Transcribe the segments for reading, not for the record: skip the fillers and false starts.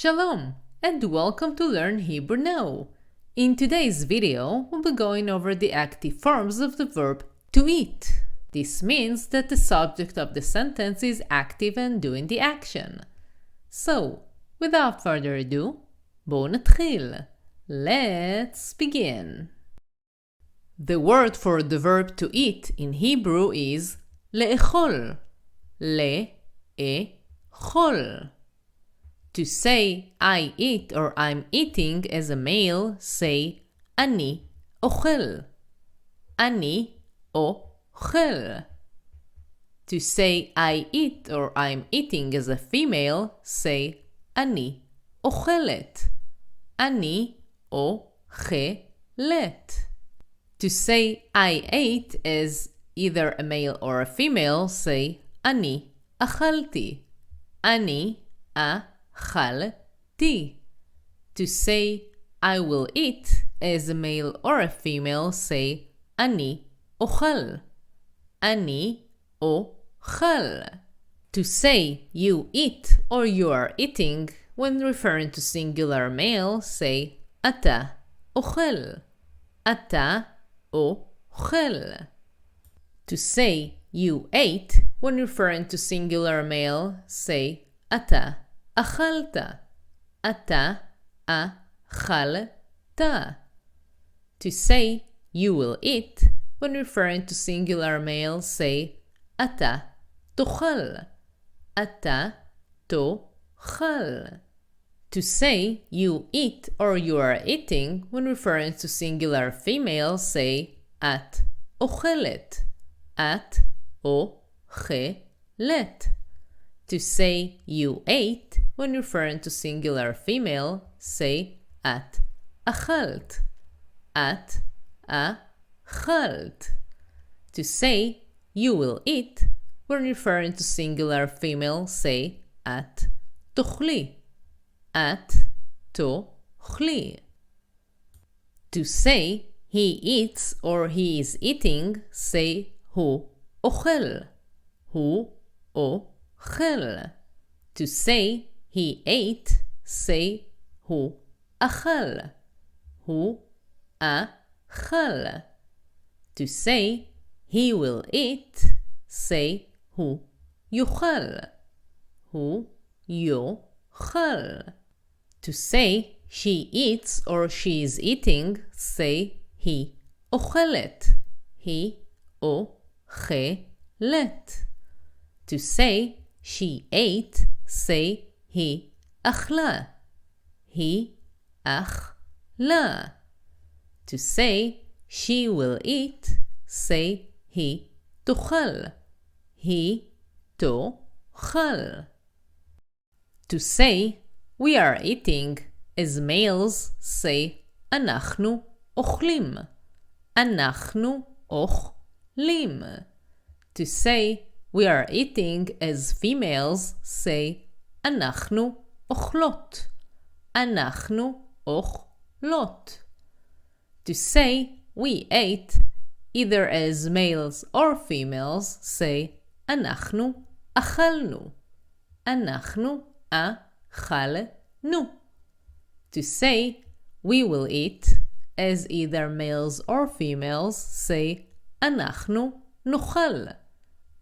Shalom, and welcome to Learn Hebrew Now. In today's video, we'll be going over the active forms of the verb to eat. This means that the subject of the sentence is active and doing the action. So, without further ado, בואו נתחיל. Let's begin. The word for the verb to eat in Hebrew is לאכול. לאכול. To say I eat or I'm eating as a male, say אני אוכל. אני אוכל. To say I eat or I'm eating as a female, say אני אוכלת. אני אוכלת. To say I ate as either a male or a female, say אני אכלתי. אני אכלתי. To say I will eat as a male or a female, say אני אוכל. אני אוכל. To say you eat or you are eating when referring to singular male, say אתה אוכל. אתה אוכל. To say you ate when referring to singular male, say אתה אכלת. אתה אכלת. To say you will eat when referring to singular male, say אתה תאכל. אתה תאכל. To say you eat or you are eating when referring to singular female, say את אוכלת. את אוכלת. To say you ate when referring to singular female, say את אכלת. את אכלת. To say you will eat when referring to singular female, say את תאכלי. את תאכלי. To say he eats or he is eating, say הוא אוכל. הוא אוכל. To say he ate, say הוא אכל. הוא אכל. To say he will eat, say הוא יאכל. הוא יאכל. To say she eats or she is eating, say היא אוכלת. היא אוכלת. To say she ate, say היא אכלה. היא אכלה. To say she will eat, say היא תאכל. היא תאכל. To say we are eating as males, say אנחנו אוכלים. אנחנו אוכלים. To say we are eating as females, say אנחנו אוכלות. אנחנו אוכלות. To say we ate either as males or females, say אנחנו אכלנו. אנחנו אכלנו. To say we will eat as either males or females, say אנחנו נאכל.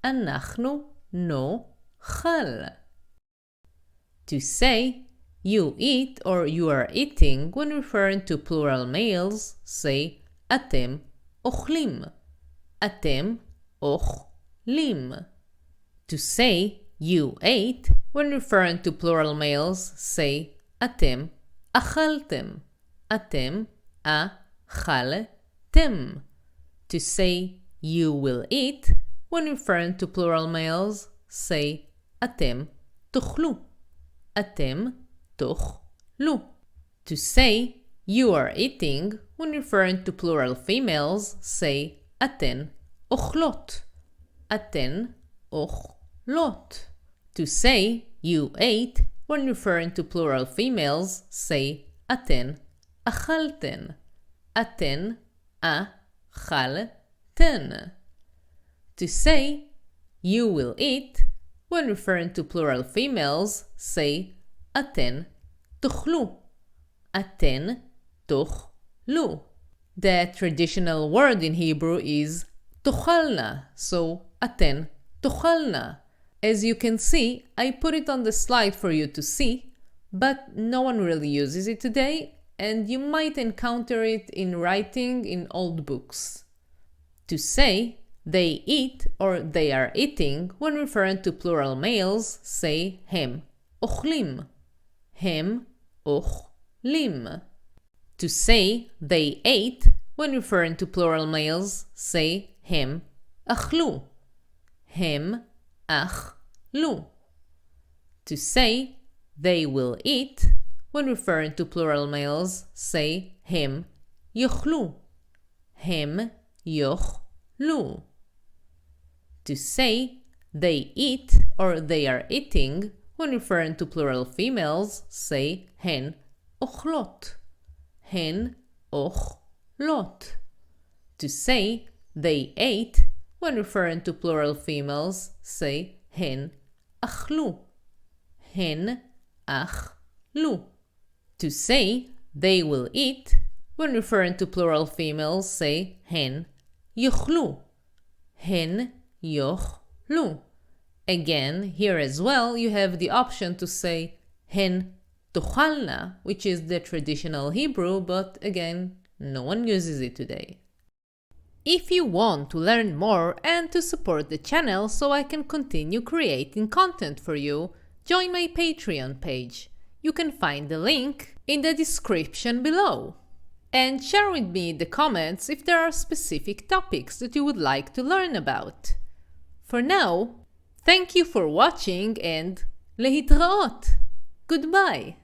אנחנו נאכל. To say you eat or you are eating when referring to plural males, say אתם אוכלים. אתם אוכלים. To say you ate when referring to plural males, say אתם אכלתם. אתם אכלתם. To say you will eat when referring to plural males, say אתם תאכלו. אתם תאכלו. To say you are eating when referring to plural females, say אתן אוכלות. אתן אוכלות. To say you ate when referring to plural females, say אתן אכלתן. אתן אכלתן. To say you will eat when referring to plural females, say אתן תאכלו. אתן תאכלו. The traditional word in Hebrew is תאכלנה, so אתן תאכלנה. As you can see, I put it on the slide for you to see, but no one really uses it today, and you might encounter it in writing in old books. To say they eat or they are eating when referring to plural males, say הם אוכלים. הם אוכלים. To say they ate when referring to plural males, say הם אכלו. הם אכלו. To say they will eat when referring to plural males, say הם יאכלו. הם יאכלו. To say they eat or they are eating when referring to plural females, say הן אוכלות. הן אוכלות. To say they ate when referring to plural females, say הן אכלו. הן אכלו. To say they will eat when referring to plural females, say הן יאכלו. הן יאכלו. Again, here as well, you have the option to say הן תאכלנה, which is the traditional Hebrew, but again, no one uses it today. If you want to learn more and to support the channel so I can continue creating content for you, join my Patreon page. You can find the link in the description below. And share with me in the comments if there are specific topics that you would like to learn about. For now, thank you for watching and להתראות. Goodbye.